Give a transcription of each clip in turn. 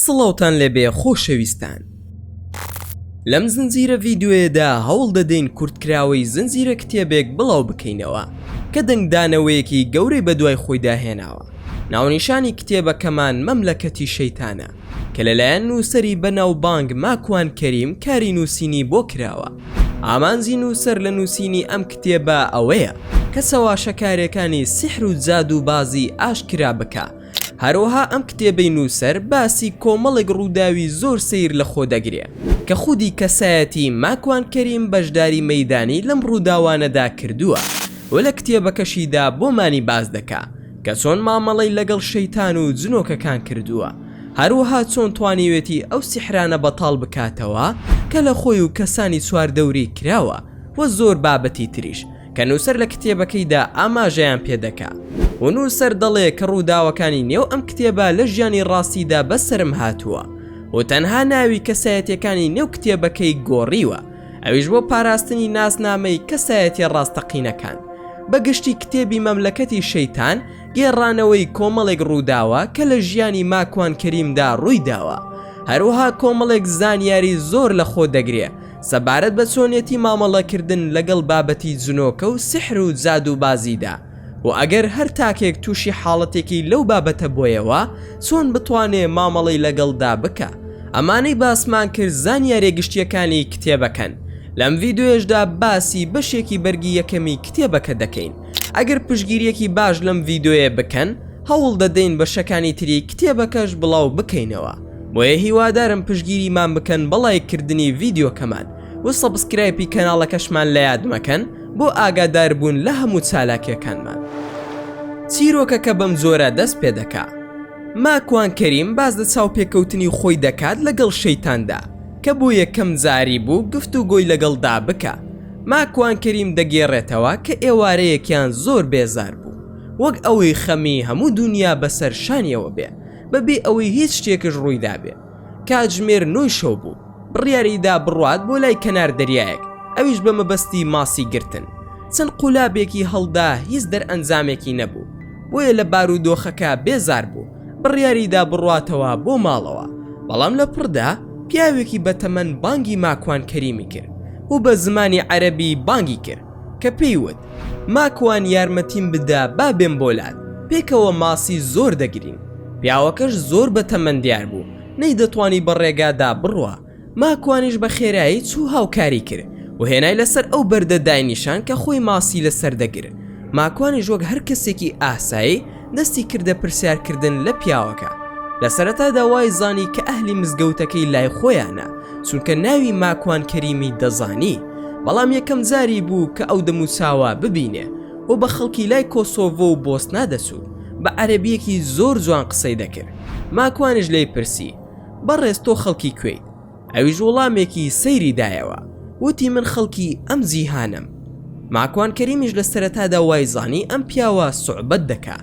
سڵاوتان لێبێ خۆشەویستان. لەم زنجیرە ڤیدیۆیەدا هەوڵ دەدەین کورتکراوەی زنجیرە کتێبێک بڵاو بکەینەوە کە دەنگدانەوەیەکی گەورەی بەدوای خۆی داهێناوە. ناونیشانی کتێبەکەمان مەملەکەتی شەیتانە کە لەلایەن نووسەری بەناوبانگ ماکوان کەریم کاری نووسینی بۆ کراوە. ئامانجی نووسەر لە نووسینی ئەم کتێبە ئەوەیە کە سەواشەکاریەکانی سیحر و جاد و بازی ئاشکرا بکە. هەروەها ئەم کتێبەی نووسەر باسی کۆمەڵێک ڕووداوی زۆر سیر لە خۆ دەگرێ کە خودی کەسایەتی ماکوان کەریم بەشداری مەیدانی لەم ڕووداوانەدا کردووە و لە کتێبەکەشیدا بۆمانی باز دەکا کە چۆن مامەڵەی لەگەڵ شەیتان و جنۆکەکان کردووە، هەروەها چۆن توانیوێتی ئەو سیحرانە بەتاڵ بکاتەوە کە لە خۆی و کەسانی چواردەوری کراوە و زۆر بابەتی تریش کە نووسەر لە کتێبەکەیدا ئاماژەیان پێدەکا. و نووسەر دەڵێ کە ڕووداوەکانی نێو ئەم کتێبە لە ژیانی ڕاستیدا بەسرم هاتووە و تەنها ناوی کەسایەتیەکانی نێو کتێبەکەی گۆڕیوە، ئەویش بۆ پاراستنی ناسنامەی کەسایەتی ڕاستەقینەکان. بەگشتی کتێبی مەملەکەتی شەیتان گێڕانەوەی کۆمەڵێک ڕووداوە کە لە ژیانی ماکوان کەریمدا ڕووی داوە، هەروەها کۆمەڵێک زانیاری زۆر لە خۆ دەگرێ سەبارەت بە چۆنیەتی مامەڵەکردن لەگەڵ بابەتی جنۆکە و سیحر و جاد و بازیدا، و ئەگەر هەر تاکێک تووشی حاڵەتێکی لەو بابەتە بۆیەوە چۆن بتوانێ مامەڵەی لەگەڵدا بکە. ئەمانەی باسمان کرد زانیاری گشتیەکانی کتێبەکەن. لەم ڤیدیۆشدا باسی بەشێکی بەرگی یەکەمی کتێبەکە دەکەین. ئەگەر پشگیریەکی باش لەم ڤیدیۆیە بکەن هەوڵ دەدەین بەشەکانی تری کتێبەکەش بڵاو بکەینەوە. بۆیە هیوادارم پشگیریمان بکەن بەڵایکردنی ڤیدیۆکەمان و سەبسکرایبی کەناڵەکەشمان لە یاد مەکەن بۆ ئاگادار بوون لە هەموو چالاکیەکانمان. چیرۆکەکە بەم جۆرە دەست پێ دەکا. ماکوان کەریم باز لە چاوپێکەوتنی خۆی دەکات لەگەڵ شەیتاندا کە بۆ یەکەم جاری بوو گفتوگۆی لەگەڵدا بکە. ماکوان کەریم دەگێڕێتەوە کە ئێوارەیەکیان زۆر بێزار بوو، وەک ئەوەی خەمی هەموو دنیا بەسەر شانیەوە بێ بەبێ ئەوەی هیچ شتێکش ڕوویدا بێ. کاتژمێر 9 شەو بوو، بڕیاریدا بڕوات بۆ لای کەنار دەریایەک، ئەویش بە مەبەستی ماسی گرتن. چەند قولابێکی هەڵدا هیچ دەرئەنجامێکی نەبوو، بۆیە لە بارودۆخەکە بێزار بوو، بڕیاریدا بڕواتەوە بۆ ماڵەوە. بەڵام لە پڕدا پیاوێکی بەتەمەن بانگی ماکوان کەریمی کرد و بە زمانی عەرەبی بانگی کرد کە پێیوت ماکوان یارمەتیم بدە با بێم بۆلات، پێکەوە ماسی زۆر دەگرین. پیاوەکەش زۆر بەتەمەن دیار بوو، نەی دەتوانی بە ڕێگادا بڕوە. ماکوانیش بە خێرایی چوو هاوکاری کرد و هێنای لەسەر ئەو بەردە داینیشان کە خۆی ماسی لەسەر دەگرت. ماکوانیش وەک هەر کەسێکی ئاسایی دەستی کردە پرسیارکردن لە پیاوەکە. لە سەرەتا داوای زانی کە ئەهلی مزگەوتەکەی لای خۆیانە چونکە ناوی ماکوان کەریمی دەزانی، بەڵام یەکەم جاری بوو کە ئەو دەموچاوە ببینێ و بە خەڵکی لای کۆسۆڤۆ و بۆسنا دەچوو، بە عەرەبیەکی زۆر جوان قسەی دەکرد. ماکوانش لێی پرسی بەڕێز تۆ خەڵکی کوێیت؟ ئەویش وەڵامێکی سەیری دایەوە، وتی من خەڵکی ئەم جیهانم. ماکوان کەریمیش لە سەرەتادا وای زانی ئەم پیاوە سوعبەت دەکا،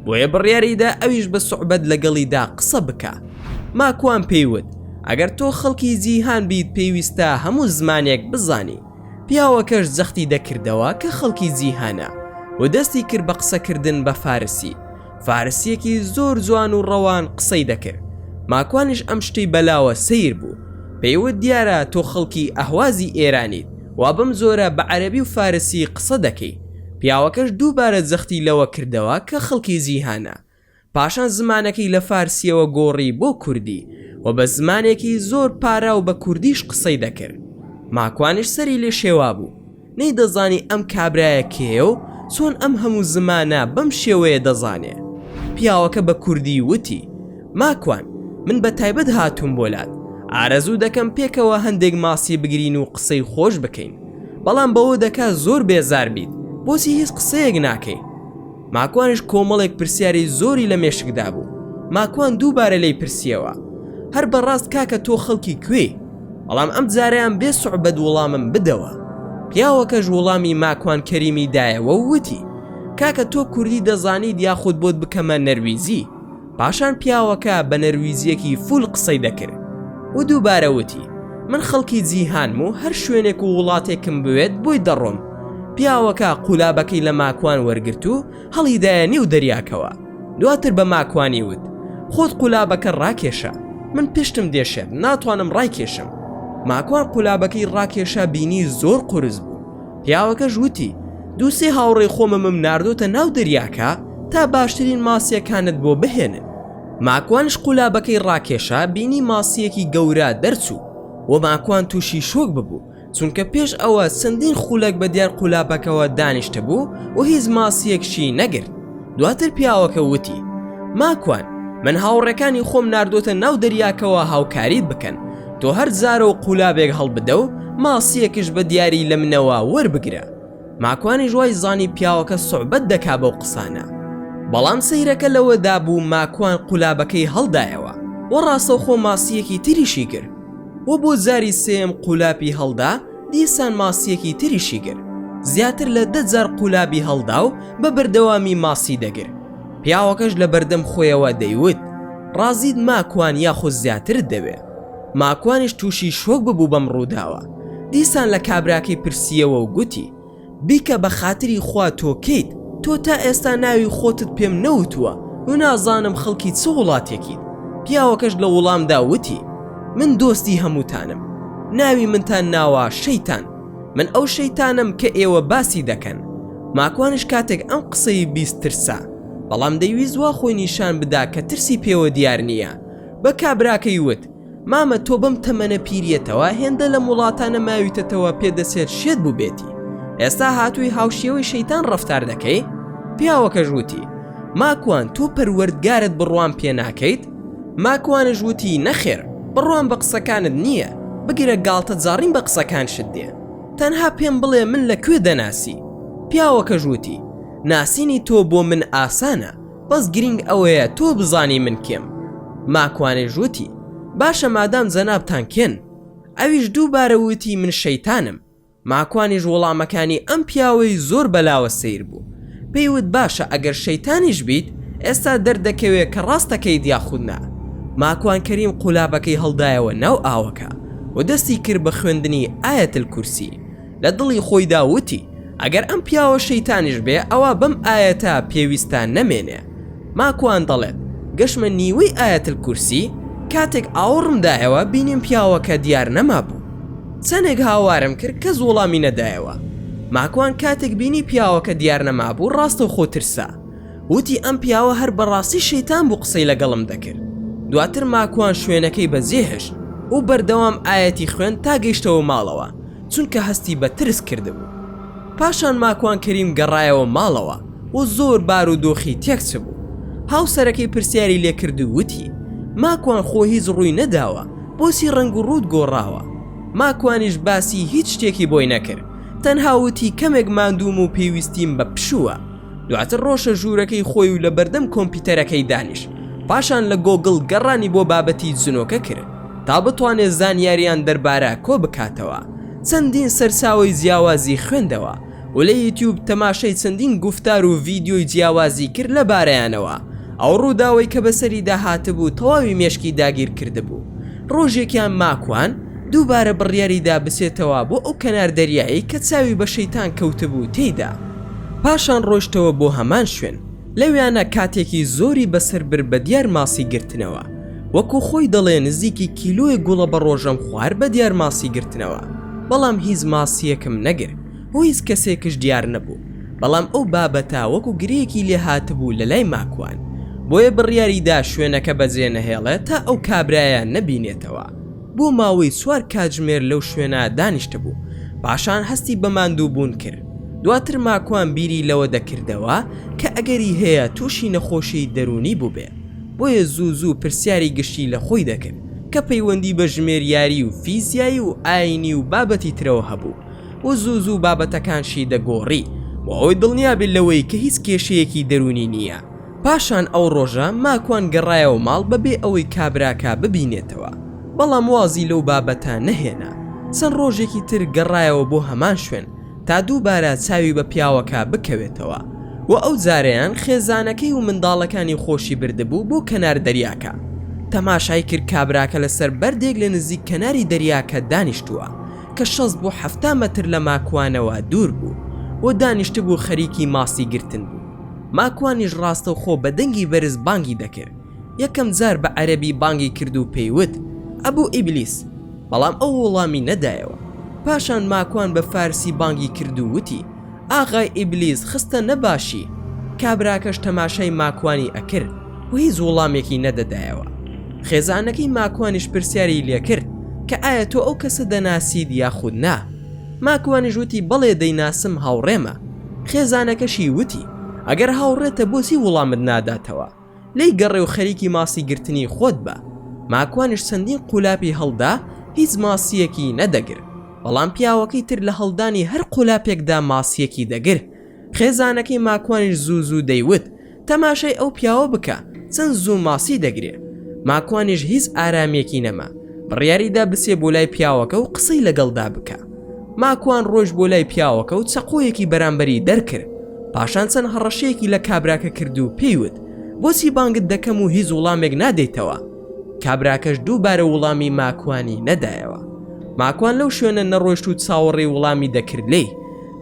بۆیە بڕیاریدا ئەویش بە سوعبەت لەگەڵیدا قسە بکە. ماکوان پێیوت ئەگەر تۆ خەڵکی جیهان بیت پێویستە هەموو زمانێک بزانی. پیاوەکەش جەختی دەکردەوە کە خەڵکی جیهانە و دەستی کرد بە قسەکردن بە فارسی. فارسیەکی زۆر جوان و ڕەوان قسەی دەکرد. ماکوانیش ئەم شتەی بەلاوە سیر بوو، پێیوت دیارە تۆ خەڵکی ئەهوازی ئێرانیت و بەم زۆرە بە عەرەبی و فارسی قسە دەکەی. پیاوەکەش دووبارە جەختی لەوە کردەوە کە خەڵکی جیهانە. پاشان زمانەکەی لە فارسیەوە گۆڕی بۆ کوردی و بە زمانێکی زۆر پارا و بە کوردیش قسەی دەکرد. ماکوانیش سەری لێ شێوا بوو، نەی دەزانی ئەم کابرایە کێیە و چۆن ئەم هەموو زمانە بەم شێوەیە دەزانێ. پیاوەکە بە کوردی وتی ماکوان من بە تایبەت هاتووم بۆلات، ئارەزوو دەکەم پێکەوە هەندێک ماسی بگرین و قسەی خۆش بکەین، بەڵام بەوە دەکا زۆر بێزار بیت، بۆچی هیچ قسەیەک ناکەی؟ ماکوانش کۆمەڵێک پرسیاری زۆری لە مێشکدا بوو. ماکوان دووبارە لی پرسیەوە هەر بەڕاست کاکە تۆ خەڵکی کوێی؟ بەڵام ئەم جارەیان بێ سوعبەت وەڵامم بدەوە. پیاوەکەش وەڵامی ماکوان کەریمی دایەوە و وتی کاکە تۆ کوردی دەزانیت یاخود بۆت بکەمە نەرویزی؟ پاشان پیاوەکە بە نەرویزیەکی فول قسەی دەکرد و دووبارە وتی من خەڵکی جیهانم و هەر شوێنێک و وڵاتێکم بوێت بۆی دەڕۆم. پیاوەکە قولابەکەی لە ماکوان وەرگرت و هەڵیدایە نێو دەریاکەوە. دواتر بە ماکوانی وت خۆت قولابەکە ڕاکێشە. من پشتم دێشێت ناتوانم ڕایکێشم. ماکوان قولابەکەی ڕاکێشا بینی زۆر قورس بوو. پیاوەکەش وتی دووسێ هاوڕێی خۆمەمم ناردۆتە ناو دەریاکە تا باشترین ماسیەکانت بۆ بهێنن. ماکوانش قولابەکەی ڕاکێشا بینی ماسیەکی گەورە دەرچوو و ماکوان تووشی شۆک ببوو چونکە پێش ئەوە چەندین خولەک بە دیار قولابەکەوە دانیشتە بوو و هیچ ماسیەکشی نەگرت. دواتر پیاوەکە وتی ماکوان من هاوڕێکانی خۆم ناردۆتە ناو دەریاکەوە هاوکاریت بکەن تۆ هەر جارە و قولابێک هەڵبدە و ماسیەکش بە دیاری لە منەوە وەربگرە. ماکوانی ژوای زانی پیاوەکە سوعبەت دەکا بەو قسانە. بەڵام سەیرەکە لەوەدا بوو ماکوان قولابەکەی هەڵدایەوە و ڕاستەوخۆ ماسیەکی تریشی کرد و بۆ جاری سێم قولاپی هەڵدا دیسان ماسیەکی تریشی کرد. زیاتر لە 10 جار قولابی هەڵدا و بە بەردەوامی ماسی دەگر. پیاوەکەش لە بەردەم خۆیەوە دەیوت ڕازید ماکوان یاخۆ زیاترت دەوێ. ماکوانیش تووشی شۆک ببوو بەم ڕووداوە. دیسان لە کابراکەی پرسیەوە و گوتی بیکە بە خاتری خوا تۆکەیت تۆ تا ئێستا ناوی خۆتت پێم نەوتووە و نازانم خەڵکی چ وڵاتێکیت. پیاوەکەش لە وەڵامدا وتی من دۆستی هەمووتانم. ناوی منتان ناوە شەیتان. من ئەو شەیتانم کە ئێوە باسی دەکەن. ماکوانش کاتێک ئەم قسەی بیست ترسا بەڵام دەیویست وا خۆی نیشان بدا کە ترسی پێوە دیار نییە. بە کابراکەی وت مامە تۆ بەم تەمەنە پیرێتەوە هێندە لە وڵاتانە ماویتەوە پێدەسێت شێت بوو بێتی ئێستا هاتووی هاوشێوەی شەیتان ڕەفتار دەکەی؟ پیاوەکەش وتی ماکوان تۆ پەروەردگارت بڕوان پێ ناکەیت؟ ماکوانش وتی نەخێر بڕوان بە قسەکانت نییە بگیرە گاڵتە جاڕین بە قسەکان شت دێ تەنها پێم بڵێ من لەکوێ دەناسی. پیاوەکەش وتی ناسینی تۆ بۆ من ئاسانە بەس گرنگ ئەوەیە تۆ بزانی من کێم. ماکوانێژ وتی باشە مادام جەنابتان کێن. ئەویش دووبارە وتی من شەیتانم. ماکوانیش وەڵامەکانی ئەم پیاوەی زۆر بەلاوە سیر بوو. پێیوت باشە ئەگەر شەیتانیش بیت ئێستا دەردەکەوێت کە ڕاستەکەی دیاخودنا. ماکوان کەریم قولابەکەی هەڵدایەوە ناو ئاوەکە و دەستی کرد بە خوێندنی ئایەتل کورسی. لە دڵی خۆیدا وتی ئەگەر ئەم پیاوە شەیتانیش بێ ئەوە بەم ئایەتە پێویستان نەمێنێ. ماکوان دەڵێت گەشمە نیوەی ئایەتل کورسی کاتێک ئاوڕمدایەوە بینیم پیاوەکە دیار نەما بوو. چەندێک هاوارم کرد کەس وەڵامی نەدایەوە. ماکوان کاتێک بینی پیاوەکە دیار نەما بوو ڕاستە خۆ ترسا. وتی ئەم پیاوە هەر بەڕاستی شەیتان بوو قسەی لەگەڵم دەکرد. دواتر ماکوان شوێنەکەی بەجێهێشت و بەردەوام ئایەتی خوێن تا گەیشتەوە ماڵەوە چونکە هەستی بە ترس کردبوو. پاشان ماکوان کەریم گەڕایەوە ماڵەوە و زۆر بار و دۆخی تێکچ بوو. هاوسەرەکەی پرسیاری لێکرد و وتی ماکوان خۆ هیچ ڕووی نەداوە بۆچی ڕنگ و ڕوود گۆڕاوە. ماکوانیش باسی هیچ شتێکی بۆی نەکرد تەنها وتی کەمێک ماندووم و پێویستیم بە پشووە. دواتر ڕۆشە ژوورەکەی خۆی و لە بەردەم کۆمپیوتەرەکەی دانیش. پاشان لە گۆگڵ گەڕانی بۆ بابەتی جنۆکە کرد تا بتوانێت زانیاریان دەربارە کۆ بکاتەوە. چەندین سەرچاوی جیاوازی خوێندەوە و لە یوتیوب تەماشای چەندین گفتار و ڤیدیۆی جیاوازی کرد لە بارەیانەوە. ئەو ڕووداوی کە بەسەری داهاتبوو تەواوی مێشکی داگیر کردبوو. ڕۆژێکیان ماکوان دووبارە بڕیاریدا بسێتەوە بۆ ئەو کەنار دەریایی کە چاوی بە شەیتان کەوتبوو تێیدا. پاشان ڕۆشتەوە بۆ هەمان شوێن. لەویانە کاتێکی زۆری بەسەر بر بە دیار ماسی گرتنەوە. وەکو خۆی دەڵێ نزیکی کیلۆی گوڵە بە ڕۆژەم خوار بە دیار ماسی گرتنەوە. بەڵام هیچ ماسیەکم نەگرت و هیچ کەسێکش دیار نەبوو. بەڵام ئەو بابەتە وەکو گرەیەکی لێ هاتبوو لە لای ماکوان. بۆیە بڕیاریدا شوێنەکە بەجێ نەهێڵێت تا ئەو کابرایە نەبینێتەوە. بۆ ماوەی 4 کاتژمێر لەو شوێنە دانیشتە بوو. پاشان هەستی بە ماندووبوون کرد. دواتر ماکوان بیری لەوە دەکردەوە کە ئەگەری هەیە تووشی نەخۆشی دەرونی بوو بێ. بۆیە زوو پرسیاری گشتی لە خۆی دەکرد کە پەیوەندی بە ژمێریاری و فیزیایی و ئاینی و بابەتی ترەوە هەبوو و زوو بابەتەکانشی دەگۆڕی و ئەوەی دڵنیابێت لەوەی کە هیچ کێشەیەکی دەرونی نییە. پاشان ئەو ڕۆژە ماکوان گەڕایەوە ماڵ بەبێ ئەوەی کابراکە ببینێتەوە. بەڵام وازی لەو بابەتە نەهێنا. چەند ڕۆژێکی تر گەڕایەوە بۆ هەمان شوێن تا دووبارە چاوی بە پیاوەکە بکەوێتەوە و ئەو جارەیان خێزانەکەی و منداڵەکانی خۆشی بردبوو بۆ کەنار دەریاکە. تەماشای کرد کابراکە لەسەر بەردێک لە نزیک کەناری دەریاکە دانیشتووە کە 6 بۆ 7 مەتر لە ماکوانەوە دوور بوو و دانیشتە بوو خەریکی ماسی گرتن بوو. ماکوانیش ڕاستەوخۆ بە دەنگی بەرز بانگی دەکرد یەکەم جار بە عەرەبی بانگی کرد و پێیوت ئەبوو ئیبلیس، بەڵام ئەو وەڵامی نەدایەوە. پاشان ماکوان بە فارسی بانگی کرد و وتی ئاغای ئیبلیس خستە نەباشی. کابراکەش تەماشای ماکوانی ئەکرد و هیچ وەڵامێکی نەدەدایەوە. خێزانەکەی ماکوانیش پرسیاری لێکرد کە ئایا تۆ ئەو کەسە دەناسید یاخود نا. ماکوانیش وتی بەڵێ دەیناسم، هاوڕێمە. خێزانەکەشی وتی ئەگەر هاوڕێتە بۆچی وەڵامت ناداتەوە؟ لی گەڕێ و خەریکی ماسی گرتنی خۆت بە. ماکوانیش چەندین قولاپی هەڵدا، هیچ ماسیەکی نەدەگرت، بەڵام پیاوەکەی تر لە هەڵدانی هەر قولاپێکدا ماسیەکی دەگرت. خێزانەکەی ماکوانیش زوو زوو دەیوت تەماشای ئەو پیاوە بکە، چەند زوو ماسی دەگرێت. ماکوانیش هیچ ئارامێکی نەما، بڕیاریدا بسێ بۆ لای پیاوەکە و قسەی لەگەڵدا بکە. ماکوان ڕۆژ بۆ لای پیاوەکە و چەقۆیەکی بەرامبەری دەرکرد. پاشان چەند هەڕەشەیەکی لە کابراکە کرد و پێیوت بۆچی بانگت دەکەم و هیچ وڵامێک نادەیتەوە؟ کابراکەش دووبارە وڵامی ماکوانی نەدایەوە. ماکوان لەو شوێنە نەڕۆیشت و چاوەڕێی وڵامی دەکرد لێی.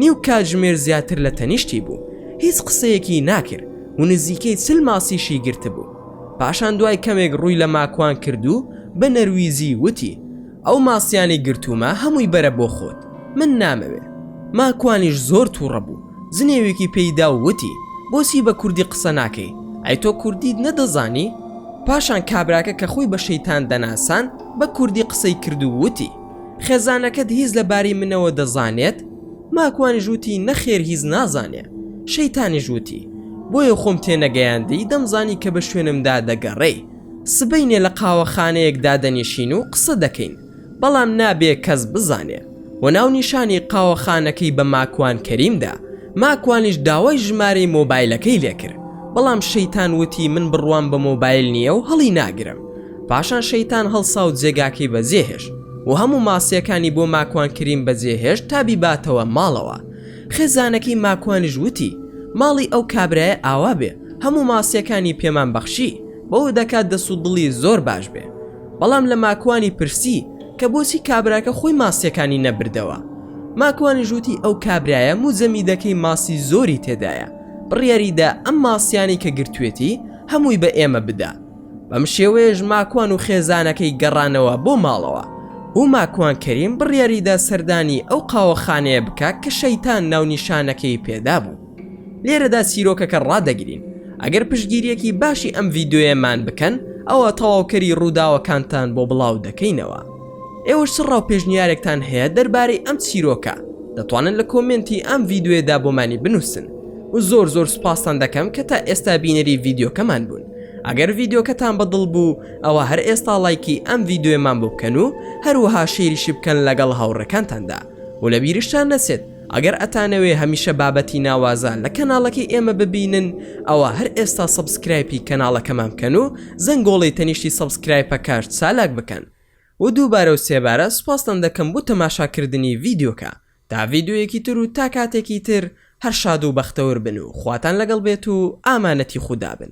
نیو کاتژمێر زیاتر لە تەنیشتی بوو، هیچ قسەیەکی ناکرد و نزیکەی 40 ماسیشی گرت بوو. پاشان دوای کەمێک ڕووی لە ماکوان کرد و بە نەرویزی وتی ئەو ماسیانی گرتومە هەمووی بەرە بۆ خۆت، من نامەوێ. ماکوانیش زۆر تووڕە بوو. زنێوێکی پێیدا و وتی بۆچی بە کوردی قسە ناکەی؟ ئەی تۆ کوردیت نەدەزانی؟ پاشان کابراکە کە خۆی بە شەیتان دەناسان بە کوردی قسەی کرد و وتی خێزانەکەت هیچ لەباری منەوە دەزانێت؟ ماکوانیش وتی نەخێر هیچ نازانێ. شەیتانیش وتی بۆیە خۆم تێنەگەیاندەی دەمزانی کە بە شوێنمدا دەگەڕێ. سبەینێ لە قاوەخانەیەکدا دەنیشین و قسە دەکەین، بەڵام نابێ کەس بزانێ. و ناو نیشانی قاوەخانەکەی بە ماکوان کەریمدا. ماکوانیش داوای ژمارەی مۆبایلەکەی لێکرد، بەڵام شەیتان وتی من بڕوام بە مۆبایل نییە و هەڵی ناگرم. پاشان شەیتان هەڵسا و جێگاکەی بەجێهێشت و هەموو ماسیەکانی بۆ ماکوان کەریم بەجێهێشت تا بیباتەوە ماڵەوە. خێزانەکەی ماکوانیش وتی ماڵی ئەو کابرایە ئاوا بێ، هەموو ماسیەکانی پێمان بەخشی، بەوە دەکات دەست و دڵی زۆر باش بێ. بەڵام لە ماکوانی پرسی کە بۆچی کابراکە خۆی ماسیەکانی نەبردەوە. ماکوانیش وتی ئەو کابرایە موزەمیدەکەی ماسی زۆری تێدایە، بڕیاریدا ئەم ماسیانی کە گرتوێتی هەمووی بە ئێمە بدا. بەم شێوەیەش ماکوان و خێزانەکەی گەڕانەوە بۆ ماڵەوە و ماکوان کەریم بڕیاریدا سەردانی ئەو قاوەخانەیە بکات کە شەیتان ناونیشانەکەی پێدا بوو. لێرەدا چیرۆکەکە ڕادەگرین. ئەگەر پشتگیریەکی باشی ئەم ڤیدیۆیەمان بکەن ئەوە تەواوکەری ڕووداوەکانتان بۆ بڵاو دەکەینەوە. ئێوەش چ ڕاو پێشنیارێکتان هەیە دەربارەی ئەم چیرۆکە دەتوانن لە کۆمنتی ئەم ڤیدیۆیەدا بۆمانی بنووسن و زۆر زۆر سوپاسان دەکەم کە تا ئێستا بینەری ڤیدیۆکەمان بوون. ئەگەر ڤیدیۆکەتان بەدڵ بوو ئەوە هەر ئێستا لایکی ئەم ڤیدیۆمان بۆ بکەن و هەروەها شێریشی بکەن لەگەڵ هاوڕێکانتاندا و لە بیرشتان نەچێت ئەگەر ئەتانەوێ هەمیشە بابەتی ناوازان لە کەناڵەکەی ئێمە ببینن ئەوە هەر ئێستا سەبسکرایبی کەناڵەکەمان بکەن و زەنگۆڵی تەنیشتی سەبسکرایبە کارت چالاک بکەن. و دووبارە و سێبارە سوپاسان دەکەم بۆ تەماشاکردنی ڤیدیۆکە. تا ڤیدیۆیەکی تر و تا کاتێکی تر هەر شاد و بەختەور بن و خواتان لەگەڵ بێت و ئامانەتی خودا بن.